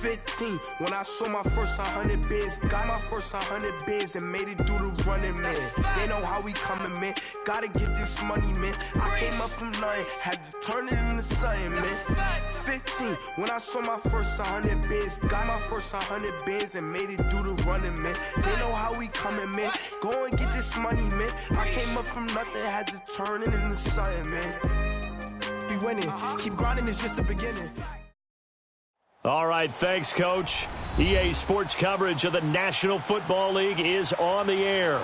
15, when I saw my first 100 bids, got my first 100 bids and made it through the running, man. They know how we coming, man. Gotta get this money, man. I came up from nothing, had to turn it into something, man. 15, when I saw my first 100 bids, got my first 100 bids and made it through the running, man. They know how we coming, man. Go and get this money, man. I came up from nothing, had to turn it into something, man. We winning, keep grinding, it's just the beginning. All right, thanks, Coach. EA Sports coverage of the National Football League is on the air.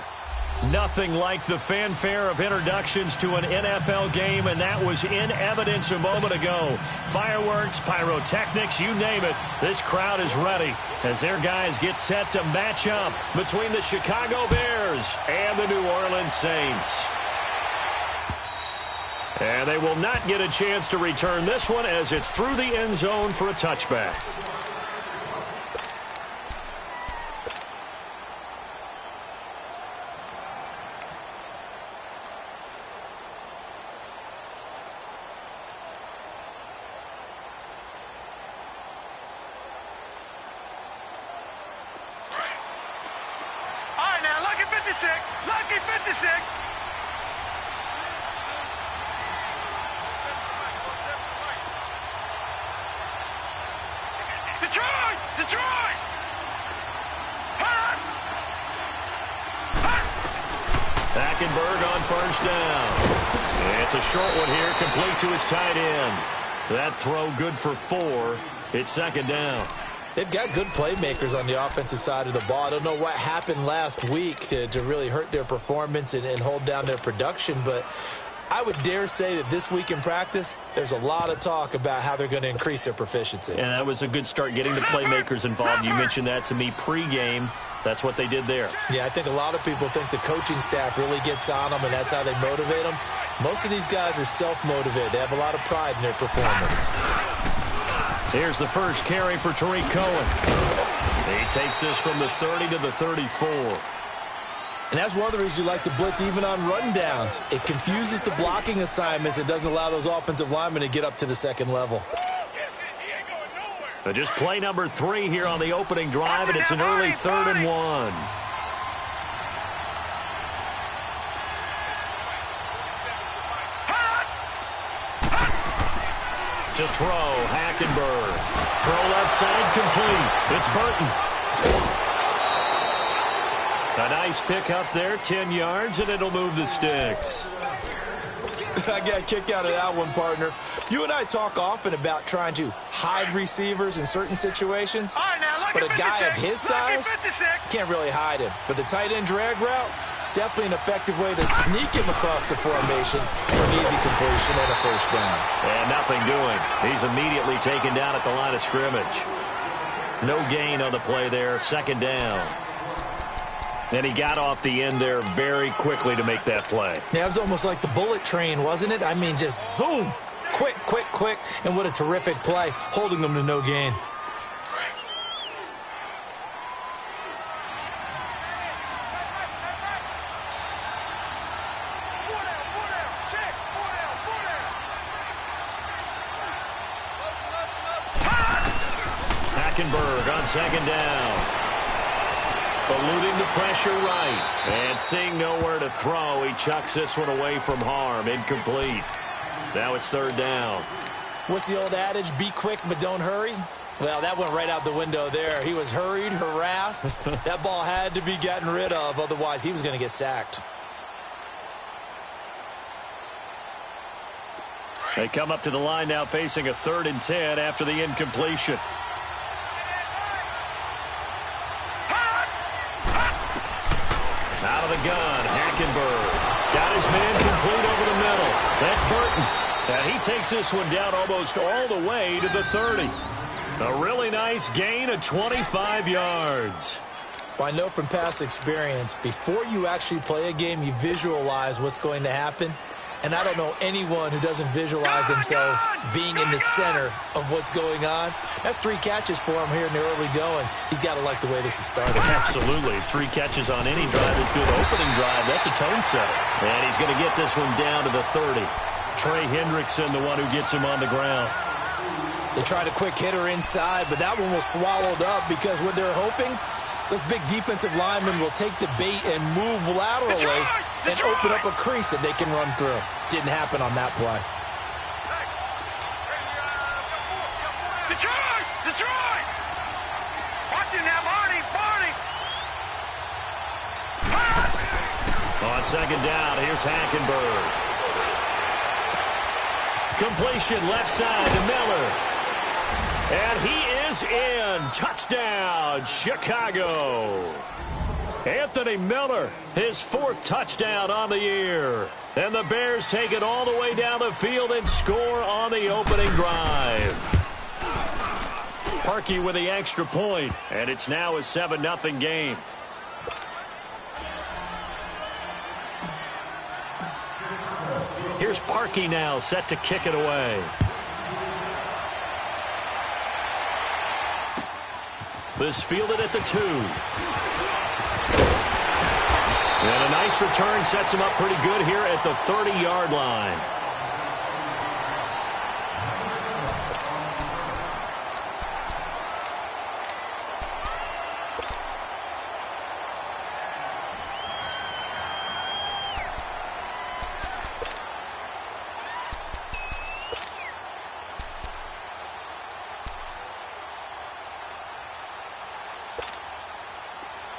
Nothing like the fanfare of introductions to an NFL game, and that was in evidence a moment ago. Fireworks, pyrotechnics, you name it. This crowd is ready as their guys get set to match up between the Chicago Bears and the New Orleans Saints. And they will not get a chance to return this one as it's through the end zone for a touchback. All right, now, lucky 56. Lucky 56. Detroit! Detroit! Hackenberg on first down. It's a short one here, complete to his tight end. That throw good for 4. It's second down. They've got good playmakers on the offensive side of the ball. I don't know what happened last week to really hurt their performance and hold down their production, but I would dare say that this week in practice, there's a lot of talk about how they're going to increase their proficiency. And that was a good start, getting the playmakers involved. You mentioned that to me pregame. That's what they did there. Yeah, I think a lot of people think the coaching staff really gets on them, and that's how they motivate them. Most of these guys are self-motivated. They have a lot of pride in their performance. Here's the first carry for Tariq Cohen. He takes this from the 30 to the 34. And that's one of the reasons you like to blitz even on rundowns. It confuses the blocking assignments. It doesn't allow those offensive linemen to get up to the second level. But just play number 3 here on the opening drive, and it's an early 3rd and 1. To throw, Hackenberg. Throw left side, complete. It's Burton. A nice pick up there, 10 yards, and it'll move the sticks. I got a kick out of that one, partner. You and I talk often about trying to hide receivers in certain situations. But a guy of his size can't really hide him. But the tight end drag route, definitely an effective way to sneak him across the formation for an easy completion and a first down. And nothing doing. He's immediately taken down at the line of scrimmage. No gain on the play there, second down. And he got off the end there very quickly to make that play. Yeah, it was almost like the bullet train, wasn't it? I mean, just zoom. Quick, quick, quick. And what a terrific play, holding them to no gain. Hackenberg on second down. Eluding the pressure right. And seeing nowhere to throw, he chucks this one away from harm. Incomplete. Now it's third down. What's the old adage? Be quick, but don't hurry? Well, that went right out the window there. He was hurried, harassed. That ball had to be gotten rid of. Otherwise, he was going to get sacked. They come up to the line now facing a 3rd and 10 after the incompletion. Out of the gun, Hackenberg. Got his man complete over the middle. That's Burton. And he takes this one down almost all the way to the 30. A really nice gain of 25 yards. Well, I know from past experience, before you actually play a game, you visualize what's going to happen. And I don't know anyone who doesn't visualize themselves being in the center of what's going on. That's 3 catches for him here in the early going. He's got to like the way this is starting. Absolutely. 3 catches on any drive is good. Opening drive, that's a tone setter. And he's going to get this one down to the 30. Trey Hendrickson, the one who gets him on the ground. They tried a quick hitter inside, but that one was swallowed up because what they're hoping, those big defensive linemen will take the bait and move laterally and open up a crease that they can run through. Didn't happen on that play. Detroit! Watch it now, Barney! On second down, here's Hackenberg. Completion left side to Miller. And he is in. Touchdown, Chicago. Anthony Miller, his 4th touchdown on the year. And the Bears take it all the way down the field and score on the opening drive. Parkey with the extra point, and it's now a 7-0 game. Here's Parkey now, set to kick it away. This fielded at the 2. And a nice return sets him up pretty good here at the 30-yard line.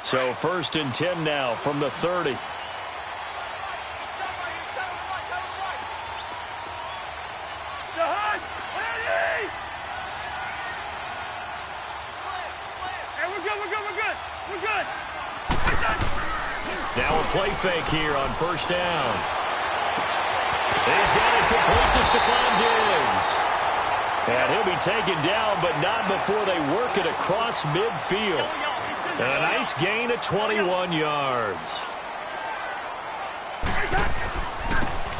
So 1st and 10 now from the 30. We're good. Now a play fake here on 1st down. He's got it complete to Stephon Diggs. And he'll be taken down, but not before they work it across midfield. A nice gain of 21 yards.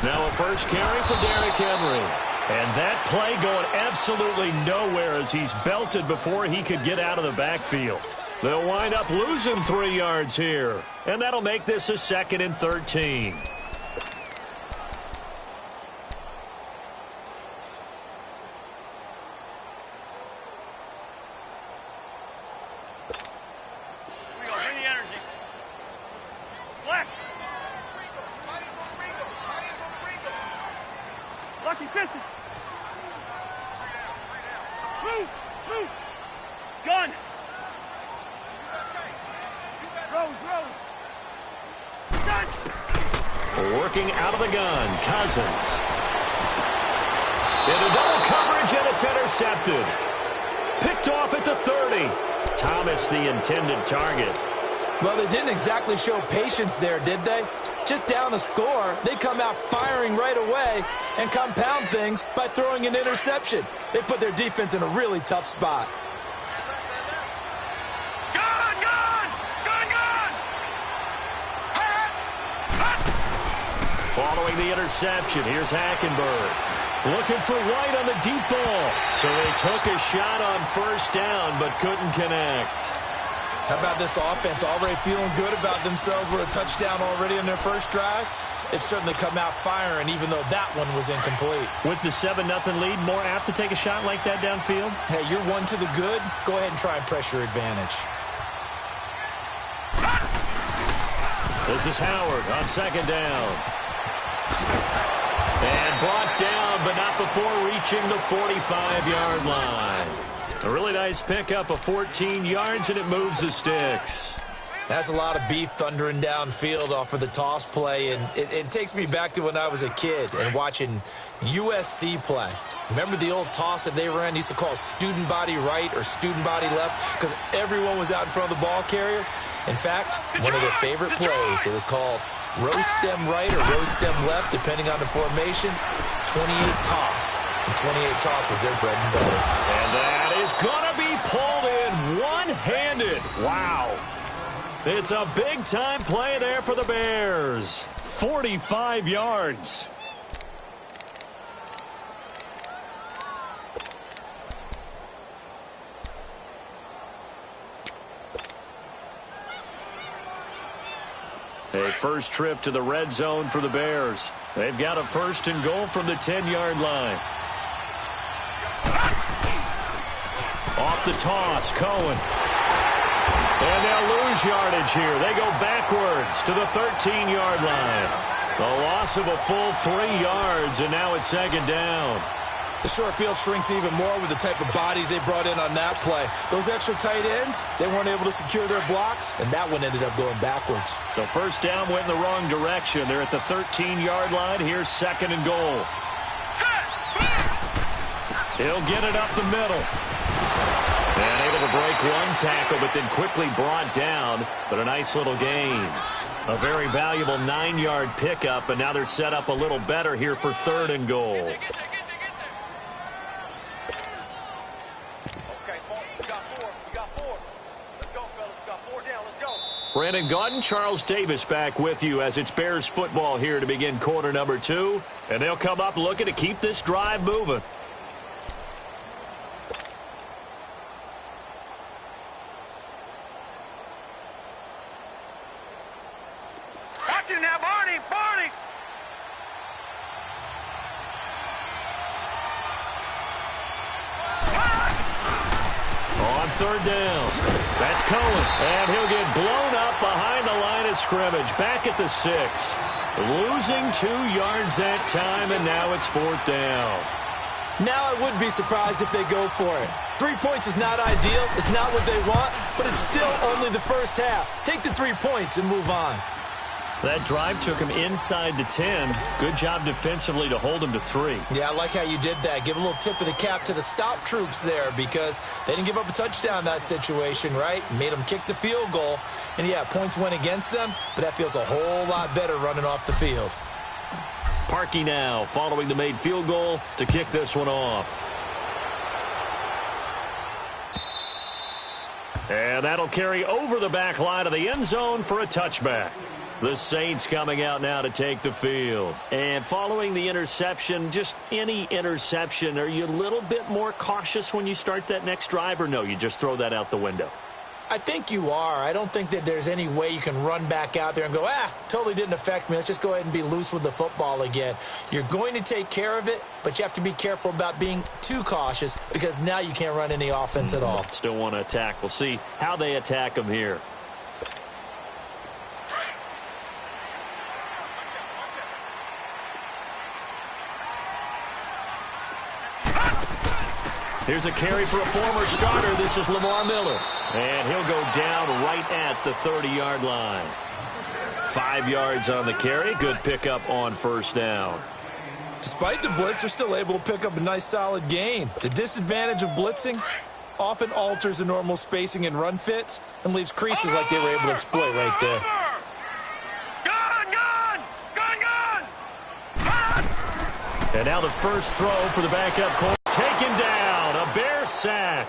Now a first carry for Derrick Henry. And that play going absolutely nowhere as he's belted before he could get out of the backfield. They'll wind up losing 3 yards here. And that'll make this a 2nd and 13. Working out of the gun, Cousins. Into double coverage, and it's intercepted. Picked off at the 30. Thomas, the intended target. Well, they didn't exactly show patience there, did they? Just down a score, they come out firing right away and compound things by throwing an interception. They put their defense in a really tough spot. Following the interception, here's Hackenberg. Looking for White on the deep ball. So they took a shot on 1st down, but couldn't connect. How about this offense already feeling good about themselves with a touchdown already in their first drive? It's certainly come out firing, even though that one was incomplete. With the 7-0 lead, more apt to take a shot like that downfield? Hey, you're one to the good. Go ahead and try and press your advantage. This is Howard on 2nd down. And brought down, but not before reaching the 45-yard line. A really nice pickup of 14 yards, and it moves the sticks. That's a lot of beef thundering downfield off of the toss play, and it takes me back to when I was a kid and watching USC play. Remember the old toss that they ran? They used to call student body right or student body left because everyone was out in front of the ball carrier. In fact, one of their favorite plays, it was called rose stem right or rose stem left, depending on the formation. 28 toss. And 28 toss was their bread and butter. And that is going to be pulled in one-handed. Wow. It's a big-time play there for the Bears. 45 yards. A first trip to the red zone for the Bears. They've got a 1st and goal from the 10-yard line. off the toss. Cohen. And they'll lose yardage here. They go backwards to the 13-yard line. A loss of a full 3 yards, and now it's second down. The short field shrinks even more with the type of bodies they brought in on that play. Those extra tight ends, they weren't able to secure their blocks, and that one ended up going backwards. So first down went in the wrong direction. They're at the 13-yard line. Here's second and goal. He'll get it up the middle. And able to break one tackle, but then quickly brought down. But a nice little gain. A very valuable 9-yard pickup, and now they're set up a little better here for third and goal. Brandon Gaudin, Charles Davis back with you as it's Bears football here to begin quarter number 2. And they'll come up looking to keep this drive moving. Watch it now, Barney! Barney! On third down, that's Cohen, and he'll get blown up behind the line of scrimmage, back at the 6. Losing 2 yards that time, and now it's fourth down. Now I would be surprised if they go for it. 3 points is not ideal, it's not what they want, but it's still only the first half. Take the 3 points and move on. That drive took him inside the 10. Good job defensively to hold him to 3. Yeah, I like how you did that. Give a little tip of the cap to the stop troops there because they didn't give up a touchdown in that situation, right? Made them kick the field goal. And, yeah, points went against them, but that feels a whole lot better running off the field. Parkey now following the made field goal to kick this one off. And that'll carry over the back line of the end zone for a touchback. The Saints coming out now to take the field. And following the interception, just any interception, are you a little bit more cautious when you start that next drive, or no, you just throw that out the window? I think you are. I don't think that there's any way you can run back out there and go, totally didn't affect me. Let's just go ahead and be loose with the football again. You're going to take care of it, but you have to be careful about being too cautious because now you can't run any offense at all. Still want to attack. We'll see how they attack them here. Here's a carry for a former starter. This is Lamar Miller. And he'll go down right at the 30-yard line. 5 yards on the carry. Good pickup on first down. Despite the blitz, they're still able to pick up a nice solid gain. The disadvantage of blitzing often alters the normal spacing and run fits and leaves creases like they were able to exploit right there. And now the first throw for the backup corner. Taken down. A Bear sack.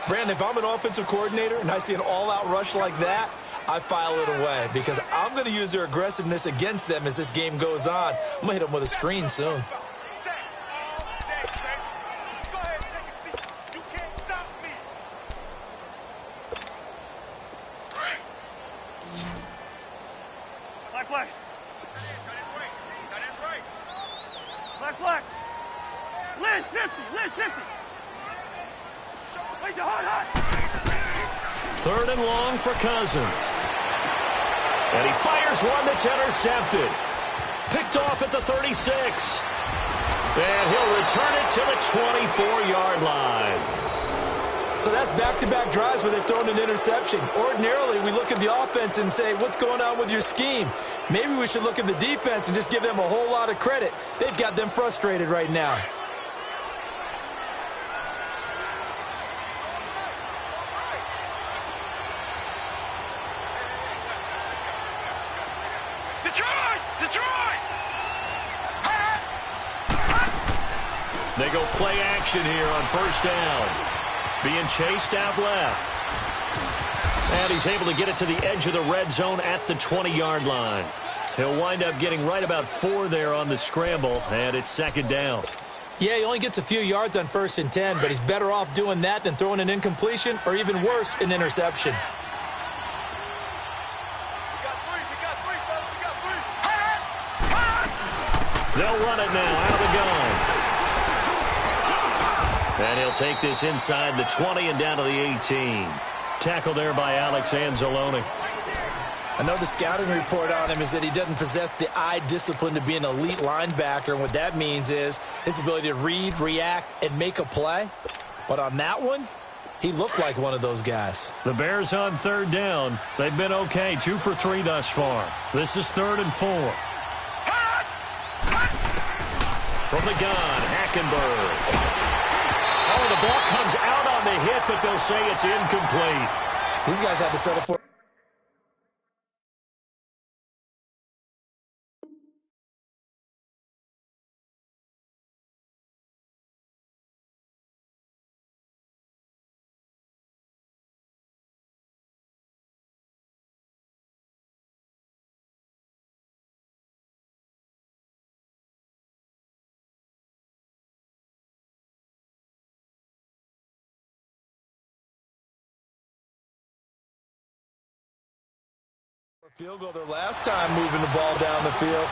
Brandon, if I'm an offensive coordinator and I see an all-out rush like that, I file it away because I'm going to use their aggressiveness against them as this game goes on. I'm going to hit them with a screen soon. Black. Black. Lynch 50. Third and long for Cousins. And he fires one that's intercepted. Picked off at the 36. And he'll return it to the 24-yard line. So that's back-to-back drives where they've thrown an interception. Ordinarily, we look at the offense and say, what's going on with your scheme? Maybe we should look at the defense and just give them a whole lot of credit. They've got them frustrated right now. Detroit! They go play action here on first down. Being chased out left. And he's able to get it to the edge of the red zone at the 20-yard line. He'll wind up getting right about 4 there on the scramble, and it's second down. Yeah, he only gets a few yards on 1st and 10, but he's better off doing that than throwing an incompletion or even worse, an interception. They'll run it now out of the gun. And he'll take this inside the 20 and down to the 18. Tackle there by Alex Anzalone. I know the scouting report on him is that he doesn't possess the eye discipline to be an elite linebacker. And what that means is his ability to read, react, and make a play. But on that one, he looked like one of those guys. The Bears on third down. They've been okay, 2 for 3 thus far. This is 3rd and 4. From the gun, Hackenberg. Oh, the ball comes out on the hit, but they'll say it's incomplete. These guys had to settle for. Field goal their last time moving the ball down the field.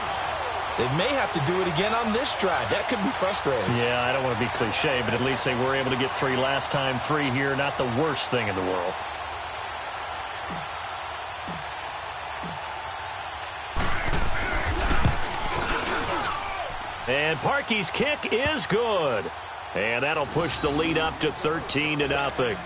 They may have to do it again on this drive. That could be frustrating. Yeah, I don't want to be cliche, but at least they were able to get 3 last time. 3 here, not the worst thing in the world. And Parkey's kick is good. And that'll push the lead up to 13-0.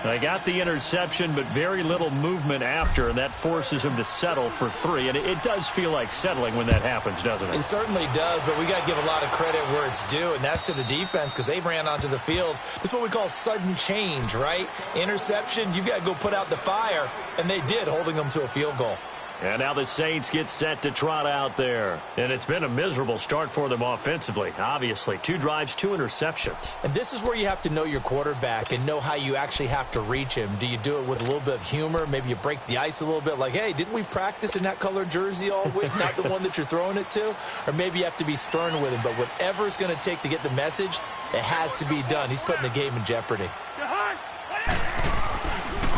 They got the interception, but very little movement after, and that forces him to settle for 3. And it does feel like settling when that happens, doesn't it? It certainly does, but we got to give a lot of credit where it's due, and that's to the defense because they ran onto the field. This is what we call sudden change, right? Interception, you've got to go put out the fire, and they did, holding them to a field goal. And now the Saints get set to trot out there. And it's been a miserable start for them offensively, obviously. 2 drives, 2 interceptions. And this is where you have to know your quarterback and know how you actually have to reach him. Do you do it with a little bit of humor? Maybe you break the ice a little bit like, hey, didn't we practice in that colored jersey all week, not the one that you're throwing it to? Or maybe you have to be stern with him. But whatever it's going to take to get the message, it has to be done. He's putting the game in jeopardy.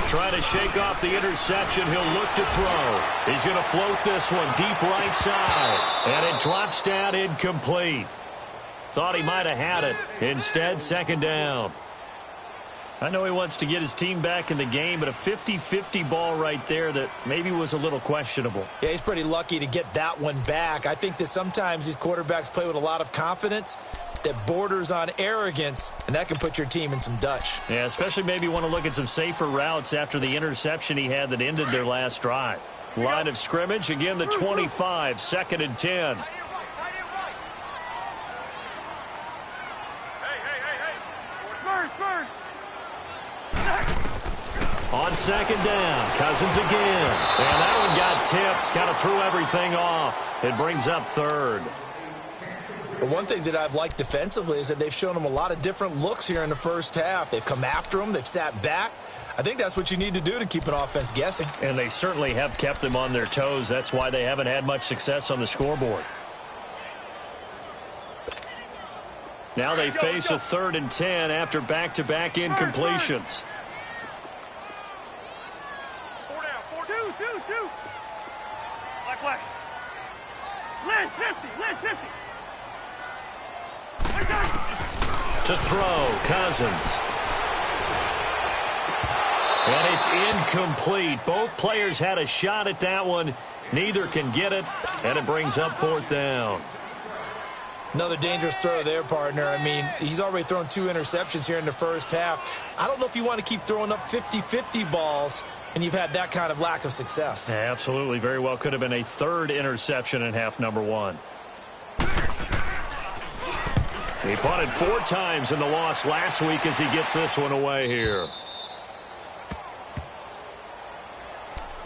Trying to shake off the interception. He'll look to throw. He's going to float this one deep right side. And it drops down incomplete. Thought he might have had it. Instead, 2nd down. I know he wants to get his team back in the game, but a 50-50 ball right there that maybe was a little questionable. Yeah, he's pretty lucky to get that one back. I think that sometimes these quarterbacks play with a lot of confidence that borders on arrogance, and that can put your team in some Dutch. Yeah, especially maybe want to look at some safer routes after the interception he had that ended their last drive. Line of scrimmage, again the 25, 2nd and 10. On 2nd down, Cousins again. And that one got tipped, kind of threw everything off. It brings up 3rd. But one thing that I've liked defensively is that they've shown them a lot of different looks here in the first half. They've come after them. They've sat back. I think that's what you need to do to keep an offense guessing. And they certainly have kept them on their toes. That's why they haven't had much success on the scoreboard. Now they face a 3rd and 10 after back-to-back incompletions. 4 down, 2. Like. Lynch 50. To throw, Cousins. And it's incomplete. Both players had a shot at that one. Neither can get it, and it brings up 4th down. Another dangerous throw there, partner. I mean, he's already thrown 2 interceptions here in the first half. I don't know if you want to keep throwing up 50-50 balls, and you've had that kind of lack of success. Yeah, absolutely. Very well could have been a 3rd interception in half number 1. He punted 4 times in the loss last week as he gets this one away here.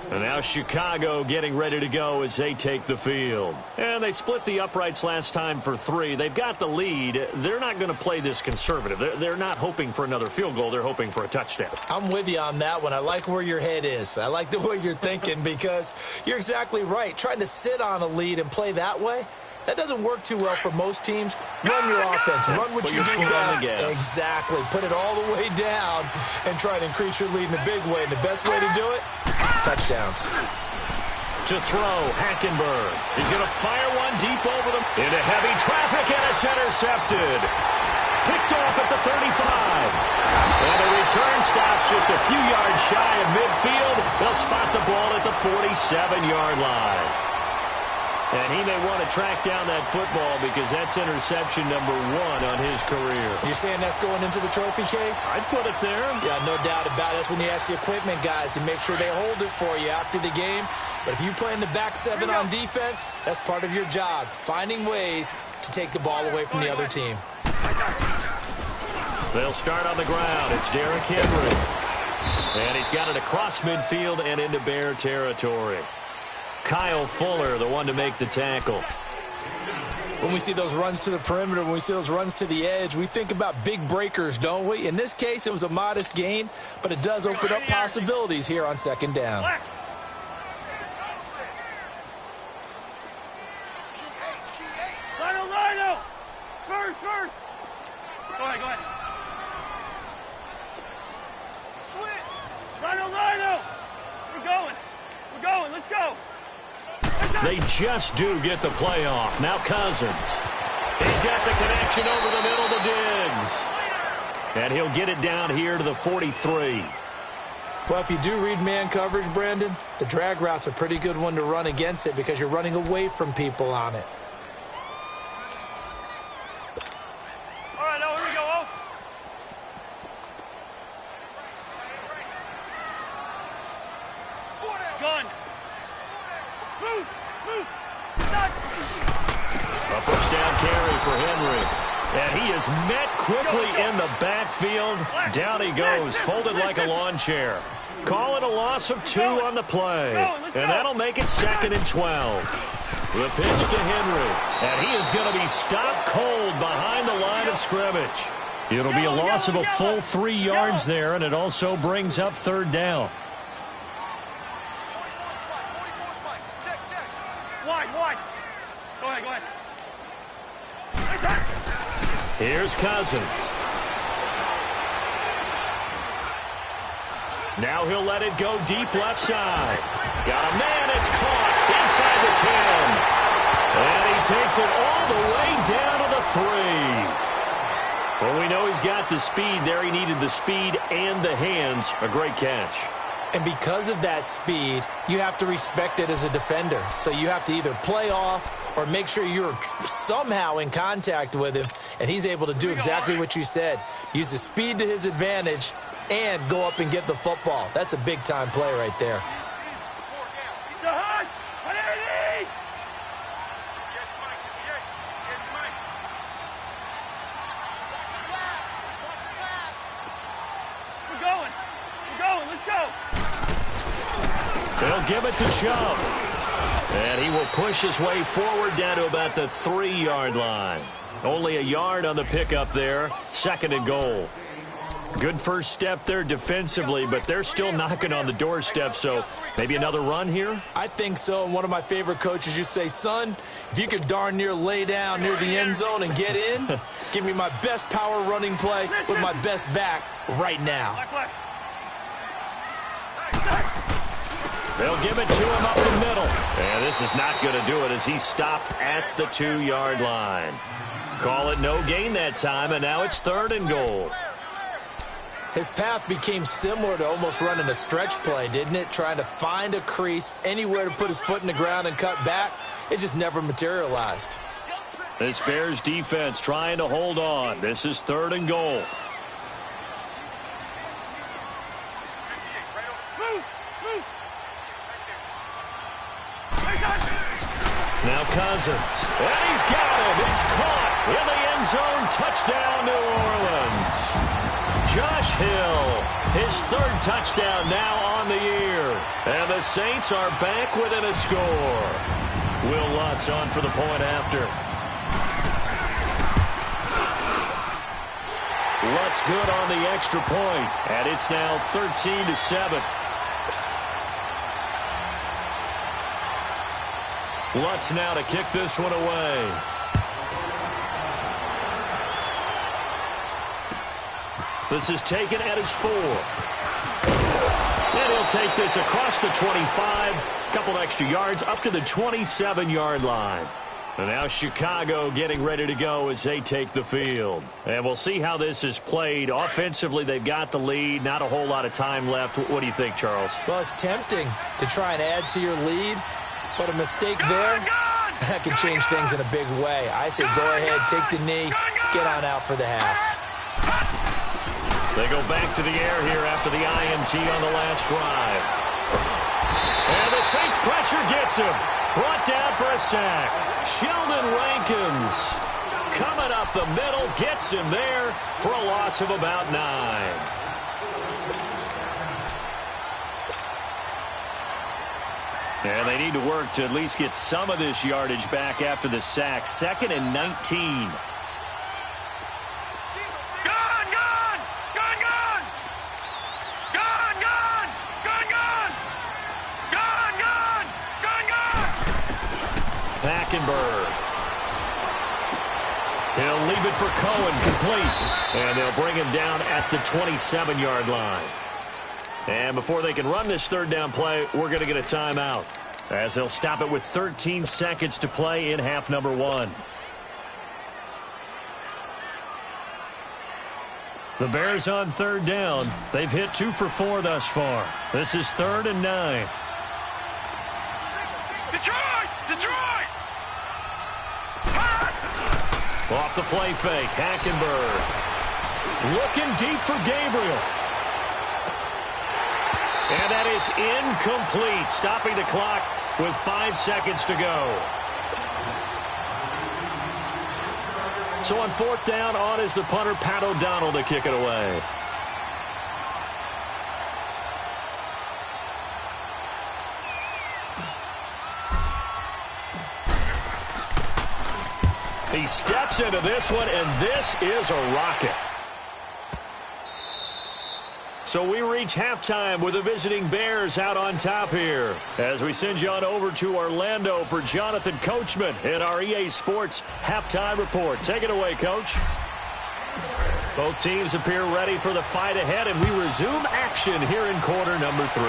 And now Chicago getting ready to go as they take the field. And they split the uprights last time for 3. They've got the lead. They're not going to play this conservative. They're not hoping for another field goal. They're hoping for a touchdown. I'm with you on that one. I like where your head is. I like the way you're thinking because you're exactly right. Trying to sit on a lead and play that way, that doesn't work too well for most teams. Run your offense. Run what you do best. Exactly. Put it all the way down and try to increase your lead in a big way. And the best way to do it, touchdowns. To throw, Hackenberg. He's going to fire one deep over them. Into heavy traffic, and it's intercepted. Picked off at the 35. And the return stops just a few yards shy of midfield. They'll spot the ball at the 47-yard line. And he may want to track down that football because that's interception number 1 on his career. You're saying that's going into the trophy case? I'd put it there. Yeah, no doubt about it. That's when you ask the equipment guys to make sure they hold it for you after the game. But if you play in the back 7 on defense, that's part of your job, finding ways to take the ball away from the other team. They'll start on the ground. It's Derrick Henry. And he's got it across midfield and into Bear territory. Kyle Fuller, the one to make the tackle. When we see those runs to the perimeter, when we see those runs to the edge, we think about big breakers, don't we? In this case, it was a modest gain, but it does open up possibilities here on second down. Rhino! First! Go ahead. Switch! Rhino! We're going, let's go! They just do get the play off. Now Cousins. He's got the connection over the middle to Diggs. And he'll get it down here to the 43. Well, if you do read man coverage, Brandon, the drag route's a pretty good one to run against it because you're running away from people on it. All right, now here we go. Gun. Move. A first down carry for Henry. And he is met quickly in the backfield. Down he goes, folded like a lawn chair. Call it a loss of 2 on the play. And that'll make it 2nd and 12. The pitch to Henry. And he is going to be stopped cold behind the line of scrimmage. It'll be a loss of a full 3 yards there, and it also brings up 3rd down. Wide. Go ahead. Here's Cousins. Now he'll let it go deep left side. Got a man, it's caught inside the 10. And he takes it all the way down to the 3. Well, we know he's got the speed there. He needed the speed and the hands. A great catch. And because of that speed, you have to respect it as a defender. So you have to either play off or make sure you're somehow in contact with him. And he's able to do exactly what you said. Use the speed to his advantage and go up and get the football. That's a big-time play right there. They'll give it to Chubb. And he will push his way forward down to about the 3-yard line. Only a yard on the pickup there. 2nd and goal. Good first step there defensively, but they're still knocking on the doorstep, so maybe another run here? I think so. And one of my favorite coaches, you say, son, if you can darn near lay down near the end zone and get in, give me my best power running play with my best back right now. They'll give it to him up the middle. And this is not going to do it as he stopped at the 2-yard line. Call it no gain that time, and now it's 3rd and goal. His path became similar to almost running a stretch play, didn't it? Trying to find a crease, anywhere to put his foot in the ground and cut back. It just never materialized. This Bears defense trying to hold on. This is 3rd and goal. Now Cousins. And he's got it. It's caught in the end zone. Touchdown, New Orleans. Josh Hill, his 3rd touchdown now on the year. And the Saints are back within a score. Will Lutz on for the point after. Lutz good on the extra point. And it's now 13-7. Lutz now to kick this one away. This is taken at his 4. And he'll take this across the 25. A couple extra yards up to the 27-yard line. And now Chicago getting ready to go as they take the field. And we'll see how this is played. Offensively, they've got the lead. Not a whole lot of time left. What do you think, Charles? Well, it's tempting to try and add to your lead, but a mistake there, that can change things in a big way. I say go ahead, take the knee, get on out for the half. They go back to the air here after the INT on the last drive. And the Saints pressure gets him. Brought down for a sack. Sheldon Rankins coming up the middle, gets him there for a loss of about 9. And they need to work to at least get some of this yardage back after the sack. 2nd and 19. Hackenberg. He'll leave it for Cohen, complete. And they'll bring him down at the 27-yard line. And before they can run this third down play, we're going to get a timeout, as they'll stop it with 13 seconds to play in half number 1. The Bears on third down. They've hit 2 for 4 thus far. This is 3rd and 9. Detroit! Off the play fake, Hackenberg. Looking deep for Gabriel. And that is incomplete, stopping the clock with 5 seconds to go. So on 4th down, on is the punter, Pat O'Donnell, to kick it away. He steps into this one, and this is a rocket. So we reach halftime with the visiting Bears out on top here, as we send you on over to Orlando for Jonathan Coachman in our EA Sports Halftime Report. Take it away, Coach. Both teams appear ready for the fight ahead, and we resume action here in quarter number 3.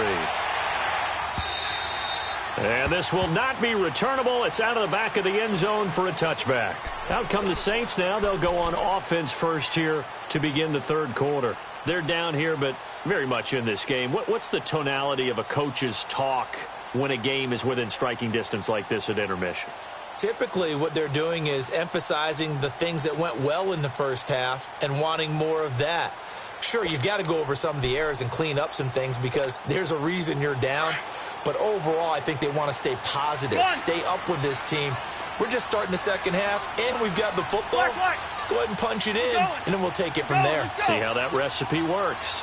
And this will not be returnable. It's out of the back of the end zone for a touchback. Out come the Saints now. They'll go on offense first here to begin the third quarter. They're down here, but very much in this game. What's the tonality of a coach's talk when a game is within striking distance like this at intermission? Typically, what they're doing is emphasizing the things that went well in the first half and wanting more of that. Sure, you've got to go over some of the errors and clean up some things because there's a reason you're down. But overall, I think they want to stay positive, stay up with this team. We're just starting the second half, and we've got the football. Let's go ahead and punch it in, and then we'll take it from there. See how that recipe works.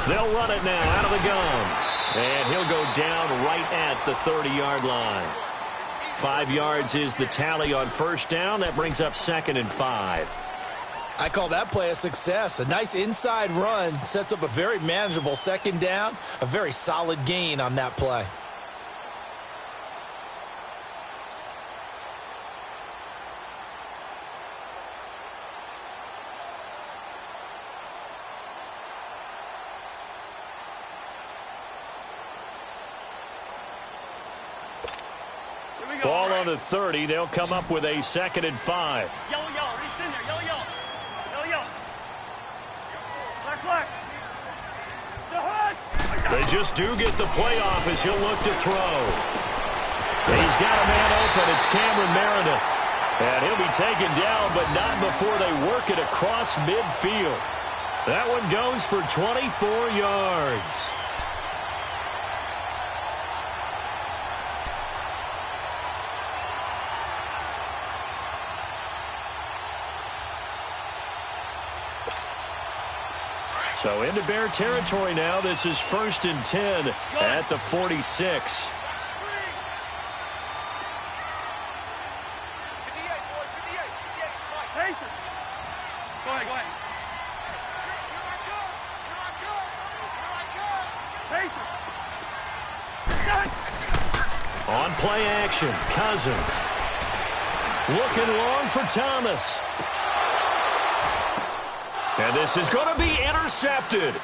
They'll run it now out of the gun. And he'll go down right at the 30-yard line. 5 yards is the tally on first down. That brings up 2nd and 5. I call that play a success. A nice inside run sets up a very manageable second down. A very solid gain on that play. Ball on the 30. They'll come up with a 2nd and 5. Yellow, reach in there. Yellow. Black. They just do get the play off as he'll look to throw. He's got a man open. It's Cameron Meredith. And he'll be taken down, but not before they work it across midfield. That one goes for 24 yards. So into Bear territory now. This is 1st and 10 at the 46. Go ahead. On play action, Cousins. Looking long for Thomas. And this is going to be intercepted.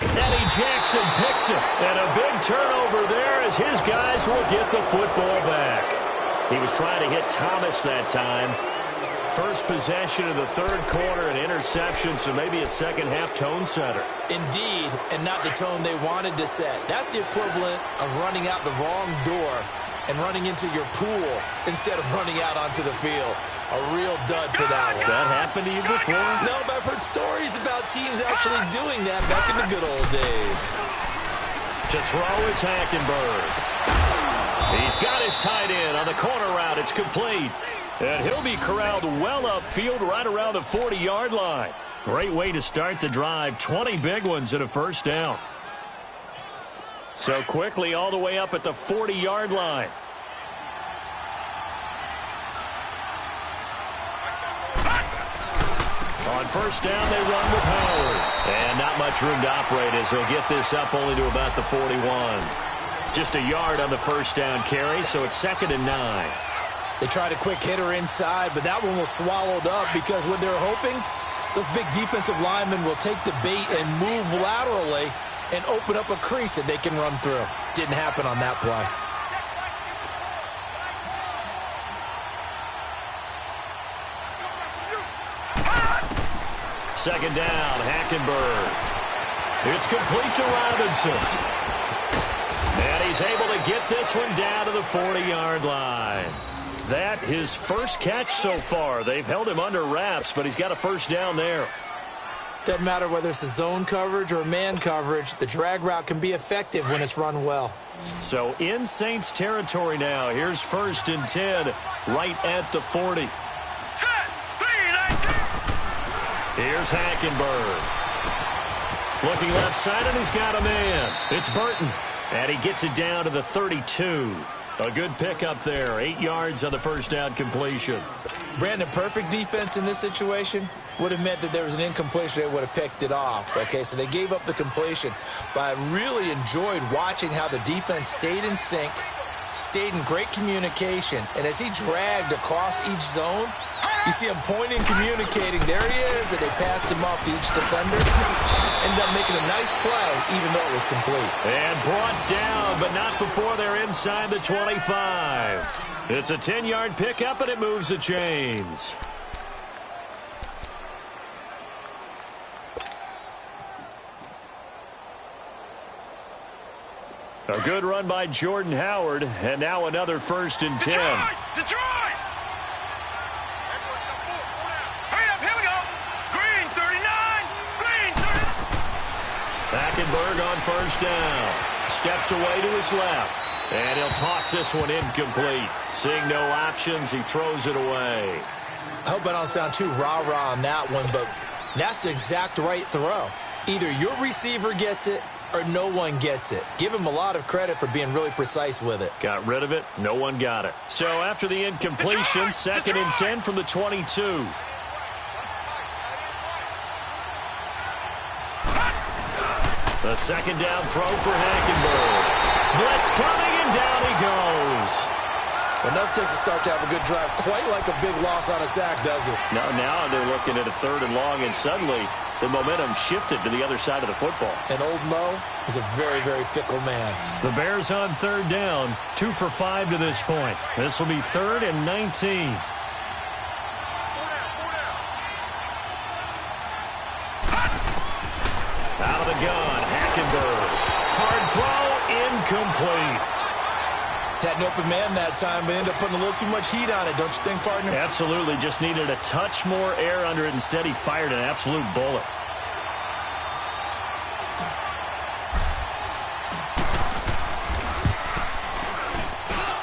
Eddie Jackson picks it. And a big turnover there as his guys will get the football back. He was trying to hit Thomas that time. First possession of the third quarter, an interception, so maybe a second-half tone setter. Indeed, and not the tone they wanted to set. That's the equivalent of running out the wrong door and running into your pool instead of running out onto the field. A real dud for that one. Has that happened to you before? No, but I've heard stories about teams actually doing that back in the good old days. To throw is Hackenberg. He's got his tight end on the corner route. It's complete. And he'll be corralled well upfield right around the 40-yard line. Great way to start the drive. 20 big ones and a first down. So quickly all the way up at the 40-yard line. On first down, they run with Howard. And not much room to operate as they'll get this up only to about the 41. Just a yard on the first down carry, so it's 2nd and 9. They tried a quick hitter inside, but that one was swallowed up because what they're hoping, those big defensive linemen will take the bait and move laterally and open up a crease that they can run through. Didn't happen on that play. Second down, Hackenberg. It's complete to Robinson. And he's able to get this one down to the 40-yard line. That his first catch so far. They've held him under wraps, but he's got a first down there. Doesn't matter whether it's a zone coverage or man coverage. The drag route can be effective when it's run well. So in Saints territory now. Here's 1st and 10 right at the 40. Here's Hackenberg. Looking left side, and he's got a man. It's Burton. And he gets it down to the 32. A good pickup there. 8 yards on the first down completion. Brandon, perfect defense in this situation would have meant that there was an incompletion. They would have picked it off. Okay, so they gave up the completion. But I really enjoyed watching how the defense stayed in sync, stayed in great communication. And as he dragged across each zone, you see him pointing, communicating. There he is, and they passed him off to each defender. Ended up making a nice play, even though it was complete. And brought down, but not before they're inside the 25. It's a 10-yard pickup, and it moves the chains. A good run by Jordan Howard, and now another 1st and 10. Detroit! Hurry up, here we go. Green 39, green 30. Hackenberg on first down. Steps away to his left. And he'll toss this one incomplete. Seeing no options, he throws it away. I hope I don't sound too rah-rah on that one, but that's the exact right throw. Either your receiver gets it or no one gets it. Give him a lot of credit for being really precise with it. Got rid of it. No one got it. So after the incompletion, 2nd and 10 from the 22. The second down throw for Hackenberg. Blitz coming, and down he goes. Enough takes a start to have a good drive. Quite like a big loss on a sack, does it? Now they're looking at a 3rd and long, and suddenly the momentum shifted to the other side of the football. And old Mo is a very, very fickle man. The Bears on 3rd down, 2 for 5 to this point. This will be 3rd and 19. Out of the gun, Hackenberg. Hard throw, incomplete. Had an open man that time, but ended up putting a little too much heat on it, don't you think, partner? Absolutely. Just needed a touch more air under it. Instead, he fired an absolute bullet.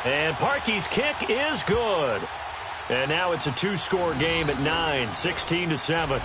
And Parkey's kick is good. And now it's a 2-score game at 9, 16-7.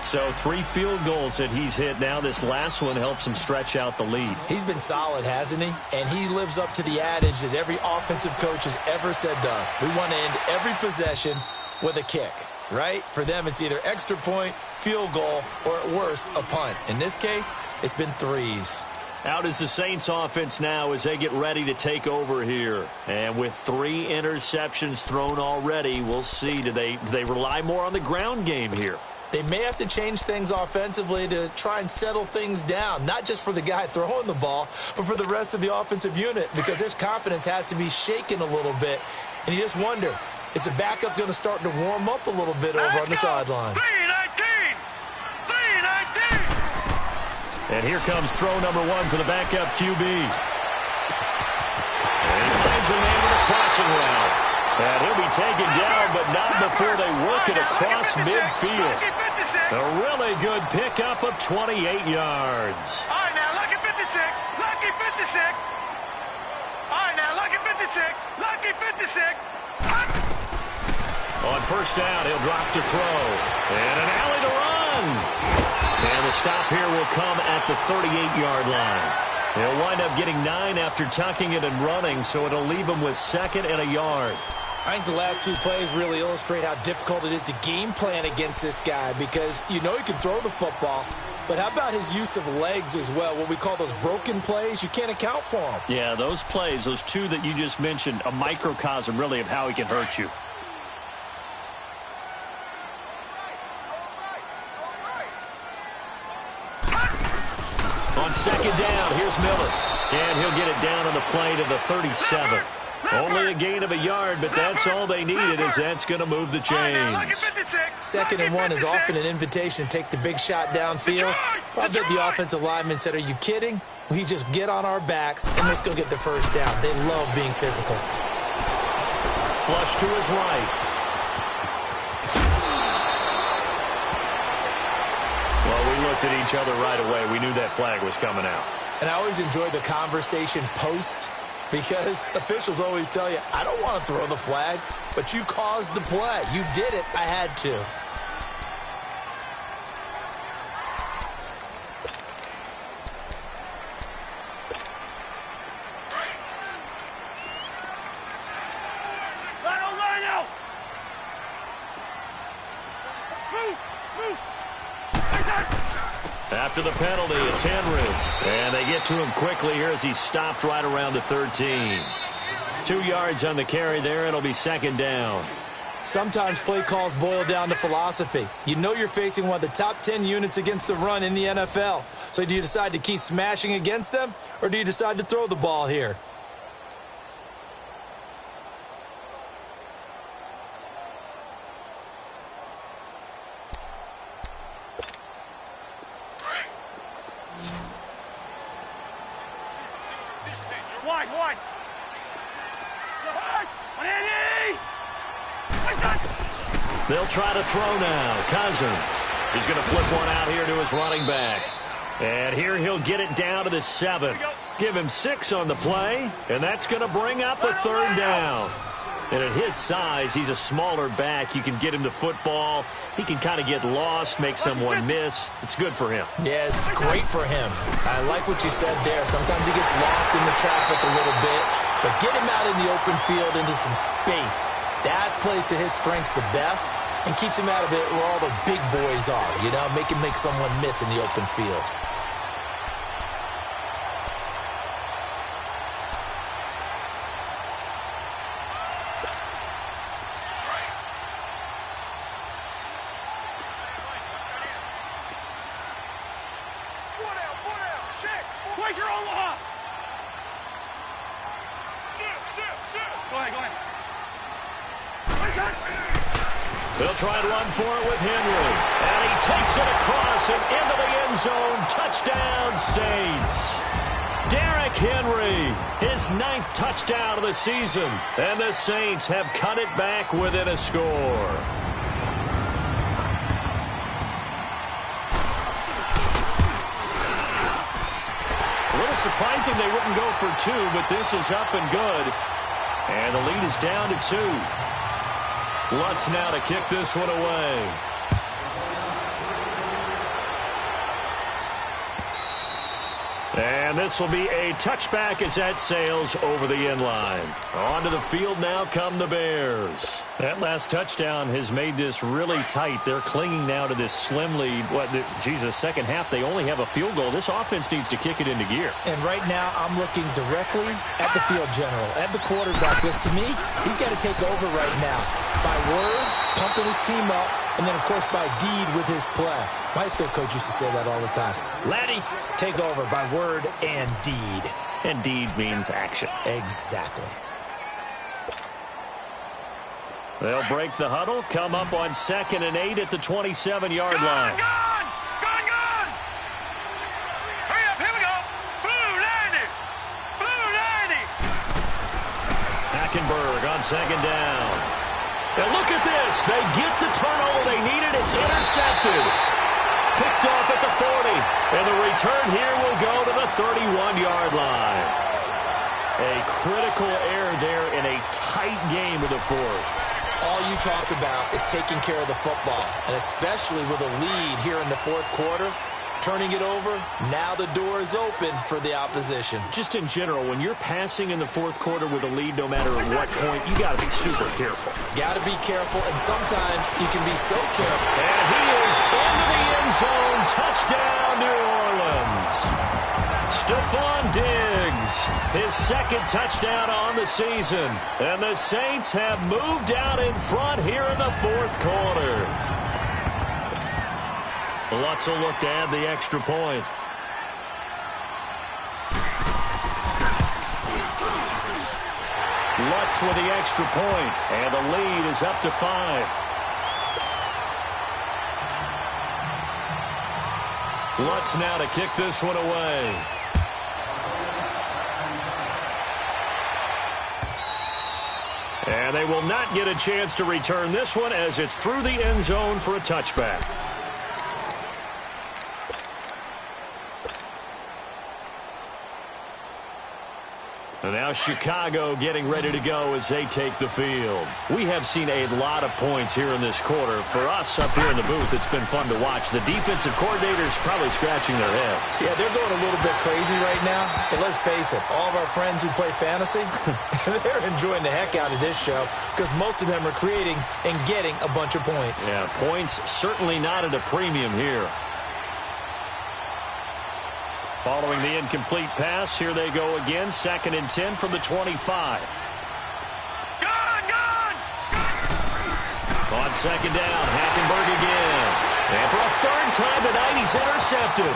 So 3 field goals that he's hit. Now this last one helps him stretch out the lead. He's been solid, hasn't he? And he lives up to the adage that every offensive coach has ever said to us. We want to end every possession with a kick, right? For them, it's either extra point, field goal, or at worst, a punt. In this case, it's been 3s. Out is the Saints offense now as they get ready to take over here. And with 3 interceptions thrown already, we'll see. Do they rely more on the ground game here? They may have to change things offensively to try and settle things down, not just for the guy throwing the ball, but for the rest of the offensive unit, because their confidence has to be shaken a little bit. And you just wonder, is the backup going to start to warm up a little bit over on the sideline? 319! 319! And here comes throw number 1 for the backup QB. And he finds a man with a crossing route. And he'll be taken down, but not before they work it across midfield. A really good pickup of 28 yards. All right, now, lucky 56. Lucky 56. All right, now, lucky 56. Lucky 56. On first down, he'll drop to throw. And an alley to run. And the stop here will come at the 38-yard line. He'll wind up getting 9 after tucking it and running, so it'll leave him with 2nd and a yard. I think the last 2 plays really illustrate how difficult it is to game plan against this guy, because you know he can throw the football, but how about his use of legs as well? What we call those broken plays, you can't account for them. Yeah, those plays, those 2 that you just mentioned, a microcosm really of how he can hurt you. On second down, here's Miller. And he'll get it down on the play to the 37. Only a gain of a yard, but that's all they needed, as that's going to move the chains. 2nd and 1 is often an invitation to take the big shot downfield. I bet the offensive lineman said, are you kidding? We just get on our backs and let's go get the first down. They love being physical. Flush to his right. Well, we looked at each other right away. We knew that flag was coming out. And I always enjoy the conversation post, because officials always tell you, I don't want to throw the flag, but you caused the play. You did it. I had to. After the penalty, it's Henry. And they get to him quickly here as he's stopped right around the 13. 2 yards on the carry there. It'll be 2nd down. Sometimes play calls boil down to philosophy. You know you're facing one of the top 10 units against the run in the NFL. So do you decide to keep smashing against them, or do you decide to throw the ball here? Wide. They'll try to throw now. Cousins. He's going to flip one out here to his running back. And here he'll get it down to the 7. Give him 6 on the play, and that's going to bring up a 3rd down. And at his size, he's a smaller back. You can get him the football. He can kind of get lost, make someone miss. It's good for him. Yeah, it's great for him. I like what you said there. Sometimes he gets lost in the traffic a little bit, but get him out in the open field into some space. That plays to his strengths the best and keeps him out of it where all the big boys are, you know, make him make someone miss in the open field. They'll try to run for it with Henry. And he takes it across and into the end zone. Touchdown, Saints. Derrick Henry, his 9th touchdown of the season. And the Saints have cut it back within a score. A little surprising they wouldn't go for 2, but this is up and good. And the lead is down to 2. Lutz now to kick this one away. And this will be a touchback as that sails over the end line. Onto the field now come the Bears. That last touchdown has made this really tight. They're clinging now to this slim lead. Second half, they only have a field goal. This offense needs to kick it into gear. And right now, I'm looking directly at the field general, at the quarterback, because to me, he's got to take over right now. By word, pumping his team up, and then, of course, by deed with his play. My high school coach used to say that all the time. Laddie, take over by word and deed. And deed means action. Exactly. They'll break the huddle, come up on 2nd and 8 at the 27-yard line. Gone! Hurry up, here we go! Blue 90! Blue 90! Hackenberg on 2nd down. And look at this. They get the turnover they needed. It's intercepted. Picked off at the 40. And the return here will go to the 31-yard line. A critical error there in a tight game of the fourth. All you talk about is taking care of the football, and especially with a lead here in the fourth quarter, turning it over, now the door is open for the opposition. Just in general, when you're passing in the fourth quarter with a lead, no matter at what point, you got to be super careful. Got to be careful, and sometimes you can be so careful. And he is into the end zone. Touchdown, New Orleans. Stephon Diggs, his 2nd touchdown on the season. And the Saints have moved out in front here in the fourth quarter. Lutz will look to add the extra point. Lutz with the extra point, and the lead is up to 5. Lutz now to kick this one away. And they will not get a chance to return this one as it's through the end zone for a touchback. And now Chicago getting ready to go as they take the field. We have seen a lot of points here in this quarter. For us up here in the booth, it's been fun to watch. The defensive coordinators probably scratching their heads. Yeah, they're going a little bit crazy right now. But let's face it, all of our friends who play fantasy, they're enjoying the heck out of this show because most of them are creating and getting a bunch of points. Yeah, points certainly not at a premium here. Following the incomplete pass, here they go again. 2nd and 10 from the 25. Gone! On 2nd down, Hackenberg again. And for a 3rd time tonight, he's intercepted.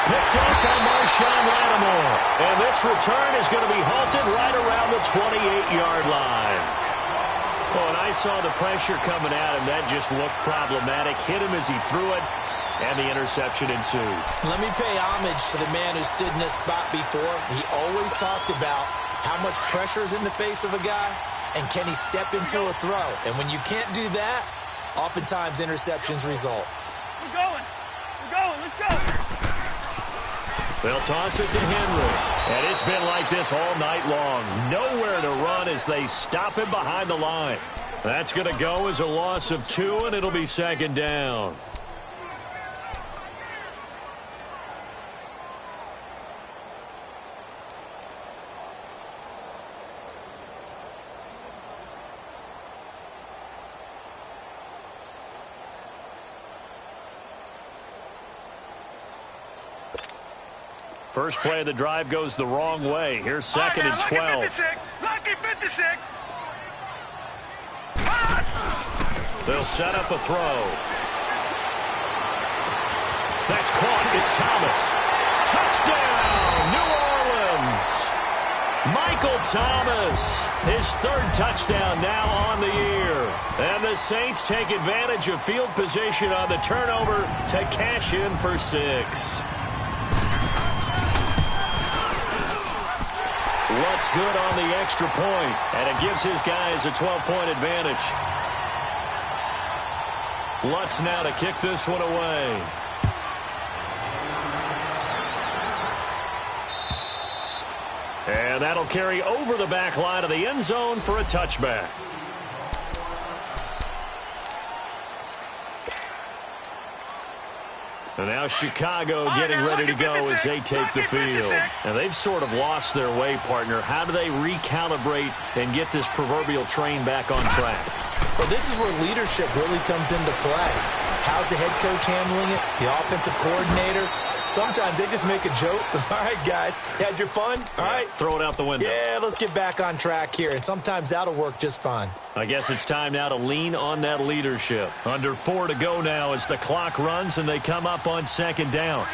Picked up by Marshawn Lattimore. And this return is going to be halted right around the 28-yard line. Oh, and I saw the pressure coming at him. That just looked problematic. Hit him as he threw it. And the interception ensued. Let me pay homage to the man who stood in this spot before. He always talked about how much pressure is in the face of a guy and can he step into a throw. And when you can't do that, oftentimes interceptions result. We're going. Let's go. They'll toss it to Henry. And it's been like this all night long. Nowhere to run as they stop him behind the line. That's going to go as a loss of 2, and it'll be 2nd down. First play of the drive goes the wrong way. Here's 2nd and 12. Lucky 56. They'll set up a throw. That's caught. It's Thomas. Touchdown, New Orleans. Michael Thomas, his 3rd touchdown now on the year. And the Saints take advantage of field position on the turnover to cash in for 6. Lutz good on the extra point, and it gives his guys a 12-point advantage. Lutz now to kick this one away. And that'll carry over the back line of the end zone for a touchback. And now Chicago getting ready to go as they take the field. And they've sort of lost their way, partner. How do they recalibrate and get this proverbial train back on track? Well, this is where leadership really comes into play. How's the head coach handling it? The offensive coordinator? Sometimes they just make a joke. All right, guys, had your fun? All right. Throw it out the window. Yeah, let's get back on track here, and sometimes that'll work just fine. I guess it's time now to lean on that leadership. Under 4 to go now as the clock runs and they come up on second down.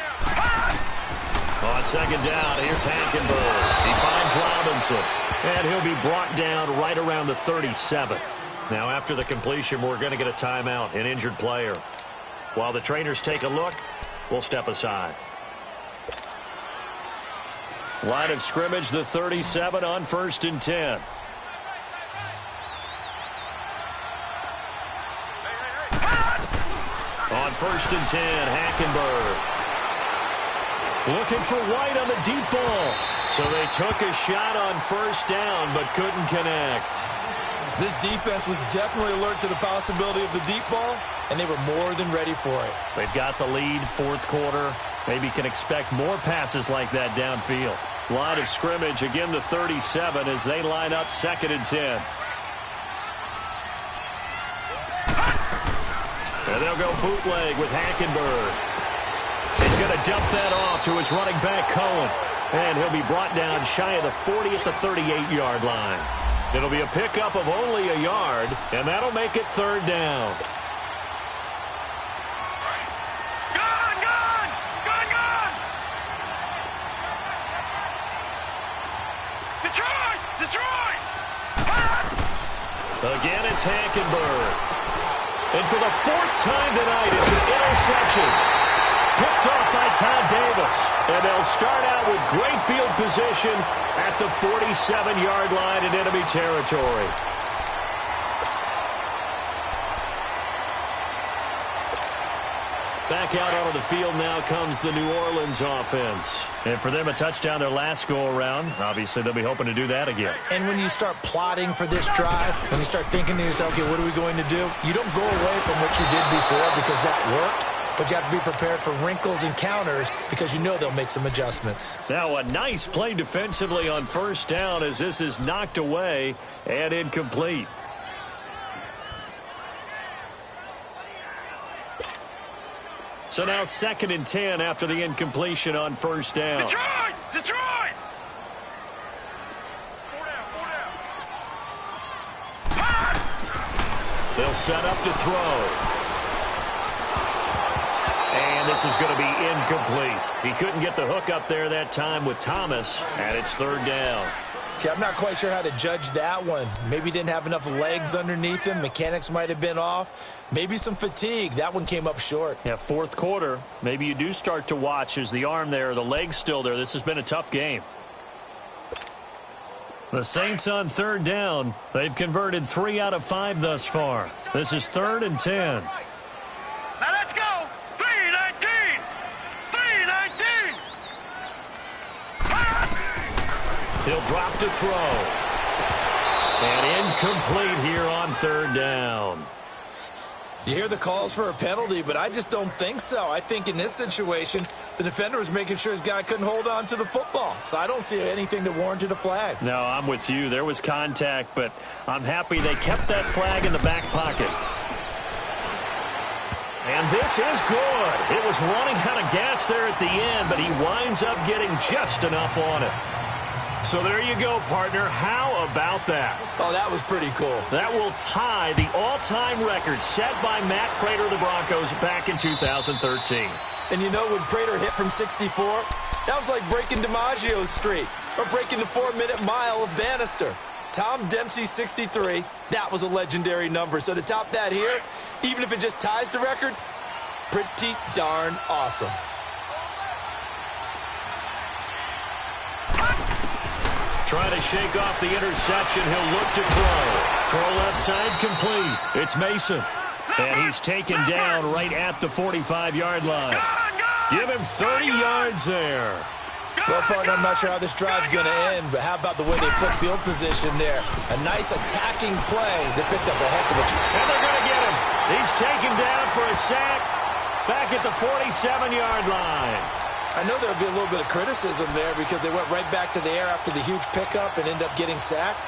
On second down, here's Hackenberg. He finds Robinson, and he'll be brought down right around the 37. Now, after the completion, we're going to get a timeout, an injured player. While the trainers take a look, we'll step aside. Line of scrimmage, the 37 on 1st and 10. On 1st and 10, Hackenberg. Looking for White on the deep ball. So they took a shot on 1st down, but couldn't connect. This defense was definitely alert to the possibility of the deep ball, and they were more than ready for it. They've got the lead, 4th quarter. Maybe can expect more passes like that downfield. Line of scrimmage, again the 37 as they line up 2nd and 10. And they'll go bootleg with Hackenberg. He's going to dump that off to his running back, Cohen. And he'll be brought down shy of the 40 at the 38-yard line. It'll be a pickup of only a yard, and that'll make it 3rd down. Again, it's Hackenberg. And for the 4th time tonight, it's an interception. Picked off by Todd Davis. And they'll start out with great field position at the 47-yard line in enemy territory. Back out onto the field now comes the New Orleans offense. And for them, a touchdown their last go-around. Obviously, they'll be hoping to do that again. And when you start plotting for this drive, when you start thinking to yourself, okay, what are we going to do? You don't go away from what you did before because that worked. But you have to be prepared for wrinkles and counters because you know they'll make some adjustments. Now a nice play defensively on 1st down as this is knocked away and incomplete. So now 2nd and 10 after the incompletion on 1st down. Detroit! They'll set up to throw. And this is going to be incomplete. He couldn't get the hook up there that time with Thomas, and it's 3rd down. Okay, I'm not quite sure how to judge that one. Maybe he didn't have enough legs underneath him. Mechanics might have been off. Maybe some fatigue. That one came up short. Yeah, 4th quarter. Maybe you do start to watch. Is the arm there, the leg's still there. This has been a tough game. The Saints on 3rd down. They've converted 3 out of 5 thus far. This is 3rd and 10. Now let's go. 3-19. 3-19. He'll drop to throw. And incomplete here on 3rd down. You hear the calls for a penalty, but I just don't think so. I think in this situation, the defender was making sure his guy couldn't hold on to the football. So I don't see anything that warranted a flag. No, I'm with you. There was contact, but I'm happy they kept that flag in the back pocket. And this is good. It was running out of gas there at the end, but he winds up getting just enough on it. So there you go, partner. How about that? Oh, that was pretty cool. That will tie the all-time record set by Matt Prater of the Broncos back in 2013. And you know, when Prater hit from 64, that was like breaking DiMaggio's streak or breaking the 4-minute mile of Bannister. Tom Dempsey, 63. That was a legendary number. So to top that here, even if it just ties the record, pretty darn awesome. Trying to shake off the interception. He'll look to throw. Throw left side complete. It's Mason. And he's taken down right at the 45-yard line. Give him 30 yards there. Well, partner, I'm not sure how this drive's going to end, but how about the way they flip field position there? A nice attacking play. They picked up a heck of a... And they're going to get him. He's taken down for a sack back at the 47-yard line. I know there'll be a little bit of criticism there because they went right back to the air after the huge pickup and end up getting sacked.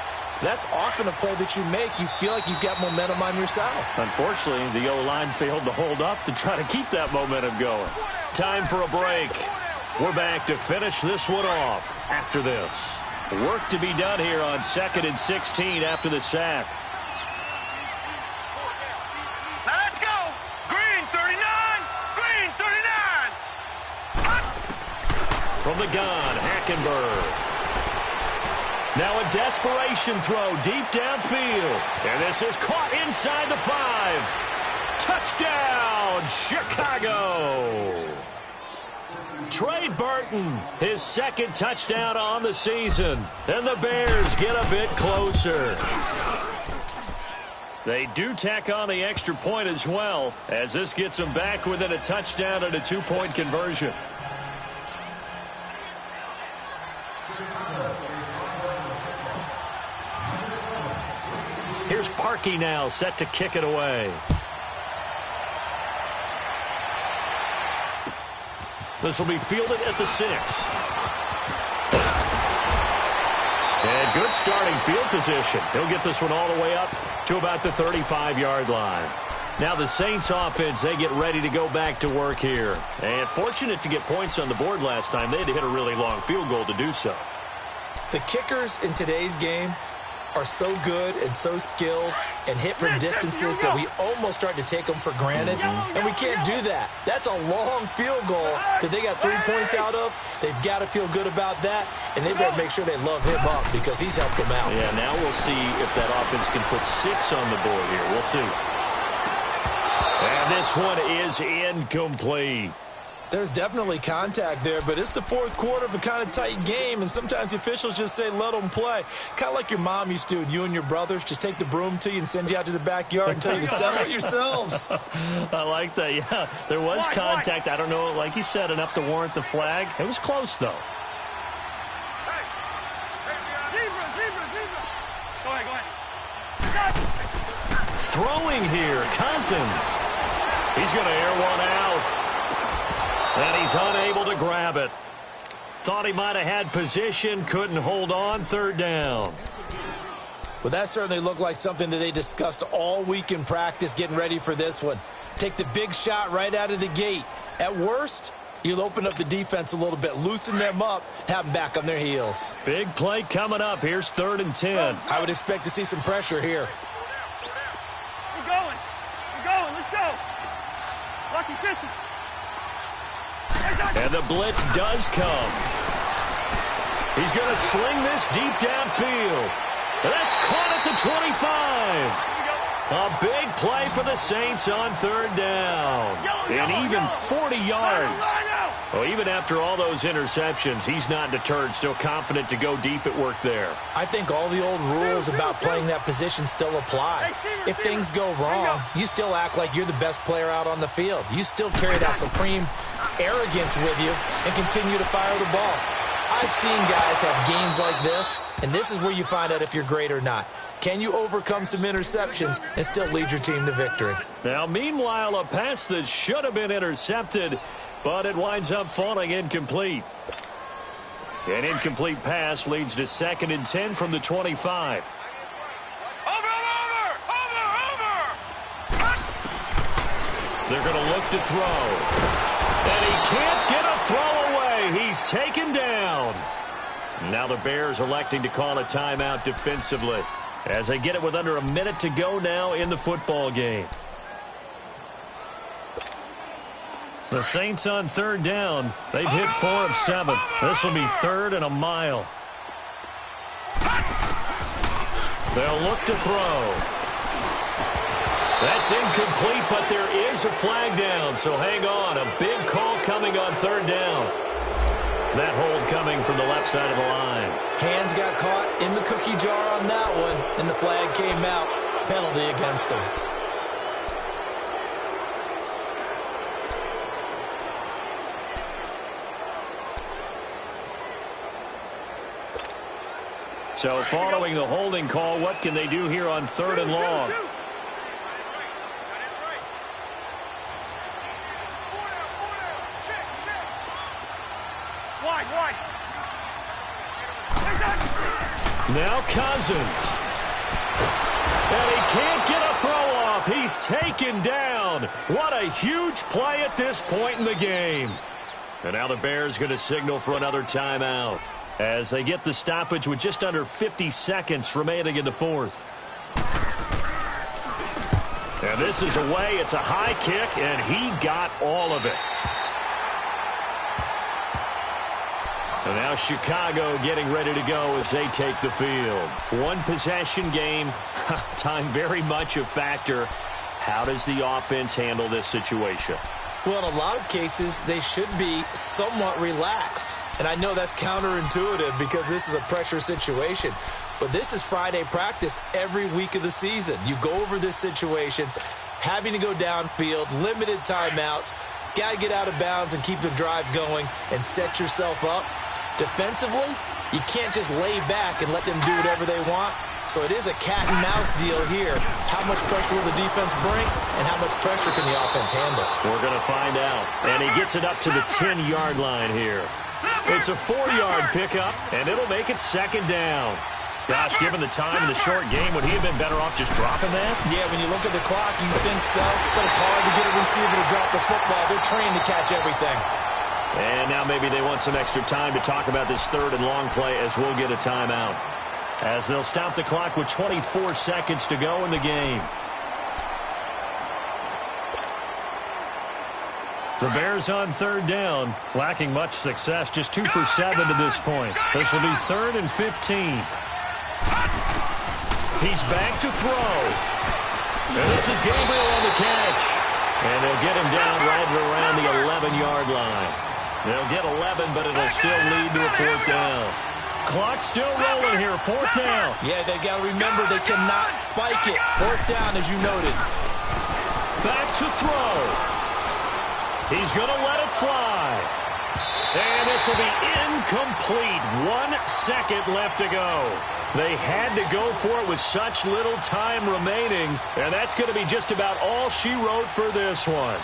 That's often a play that you make. You feel like you've got momentum on your side. Unfortunately, the O-line failed to hold up to try to keep that momentum going. Time for a break. We're back to finish this one off after this. Work to be done here on 2nd and 16 after the sack. Now let's go. Green 39. Green 39. From the gun, Hackenberg. Now a desperation throw deep downfield. And this is caught inside the 5. Touchdown, Chicago. Trey Burton, his second touchdown on the season. And the Bears get a bit closer. They do tack on the extra point as well, as this gets them back within a touchdown and a 2-point conversion. Here's Parkey now, set to kick it away. This will be fielded at the 6. And good starting field position. He'll get this one all the way up to about the 35-yard line. Now the Saints offense, they get ready to go back to work here. And fortunate to get points on the board last time. They had to hit a really long field goal to do so. The kickers in today's game are so good and so skilled and hit from distances that we almost start to take them for granted, and we can't do that. That's a long field goal that they got 3 points out of. They've got to feel good about that, and they better make sure they love him up because he's helped them out. Yeah, now we'll see if that offense can put 6 on the board here. We'll see. And this one is incomplete. There's definitely contact there, but it's the fourth quarter of a kind of tight game, and sometimes the officials just say, let them play. Kind of like your mom used to with you and your brothers. Just take the broom to you and send you out to the backyard and tell you to settle it yourselves. I like that, yeah. There was contact. I don't know, like you said, enough to warrant the flag. It was close, though. Go ahead. Throwing here, Cousins. He's going to air one out. And he's unable to grab it. Thought he might have had position, couldn't hold on, 3rd down. Well, that certainly looked like something that they discussed all week in practice getting ready for this one. Take the big shot right out of the gate. At worst, you'll open up the defense a little bit, loosen them up, have them back on their heels. Big play coming up. Here's 3rd and 10. I would expect to see some pressure here. We're going. Let's go. Lucky 50. And the blitz does come. He's going to sling this deep downfield. That's caught at the 25. A big play for the Saints on 3rd down. And even 40 yards. Well, even after all those interceptions, he's not deterred, still confident to go deep at work there. I think all the old rules about playing that position still apply. If things go wrong, you still act like you're the best player out on the field. You still carry that supreme arrogance with you and continue to fire the ball. I've seen guys have games like this, and this is where you find out if you're great or not. Can you overcome some interceptions and still lead your team to victory? Now, meanwhile, a pass that should have been intercepted, but it winds up falling incomplete. An incomplete pass leads to 2nd and 10 from the 25. Over! They're going to look to throw. And he can't get a throw away. He's taken down. Now the Bears electing to call a timeout defensively as they get it with under a minute to go now in the football game. The Saints on 3rd down. They've hit 4 of 7. This will be 3rd and a mile. They'll look to throw. That's incomplete, but there is a flag down, so hang on. A big call coming on 3rd down. That hold coming from the left side of the line. Hands got caught in the cookie jar on that one, and the flag came out. Penalty against him. So following the holding call, what can they do here on 3rd and long? Wide. Now Cousins. And he can't get a throw off. He's taken down. What a huge play at this point in the game. And now the Bears going to signal for another timeout as they get the stoppage with just under 50 seconds remaining in the fourth. And this is away. It's a high kick, and he got all of it. And now Chicago getting ready to go as they take the field. One possession game, time very much a factor. How does the offense handle this situation? Well, in a lot of cases, they should be somewhat relaxed. And I know that's counterintuitive because this is a pressure situation. But this is Friday practice every week of the season. You go over this situation, having to go downfield, limited timeouts, got to get out of bounds and keep the drive going and set yourself up. Defensively, you can't just lay back and let them do whatever they want. So it is a cat and mouse deal here. How much pressure will the defense bring and how much pressure can the offense handle? We're going to find out. And he gets it up to the 10-yard line here. It's a 4-yard pickup, and it'll make it second down. Gosh, given the time in the short game, would he have been better off just dropping that? Yeah, when you look at the clock, you think so. But it's hard to get a receiver to drop the football. They're trained to catch everything. And now maybe they want some extra time to talk about this third and long play as we'll get a timeout. As they'll stop the clock with 24 seconds to go in the game. The Bears on third down, lacking much success, just 2 for 7 to this point. This will be 3rd and 15. He's back to throw. And this is Gabriel on the catch. And they'll get him down right around the 11-yard line. They'll get 11, but it'll still lead to a 4th down. Clock's still rolling here, 4th down. Yeah, they got to remember they cannot spike it. 4th down, as you noted. Back to throw. He's going to let it fly. And this will be incomplete. 1 second left to go. They had to go for it with such little time remaining, and that's going to be just about all she wrote for this one.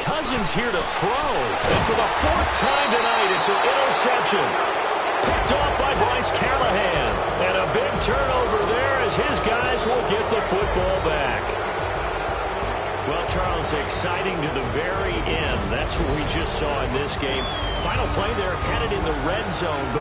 Cousins here to throw. And for the 4th time tonight, it's an interception. Picked off by Bryce Callahan. And a big turnover there as his guys will get the football back. Well, Charles, exciting to the very end. That's what we just saw in this game. Final play there, headed in the red zone.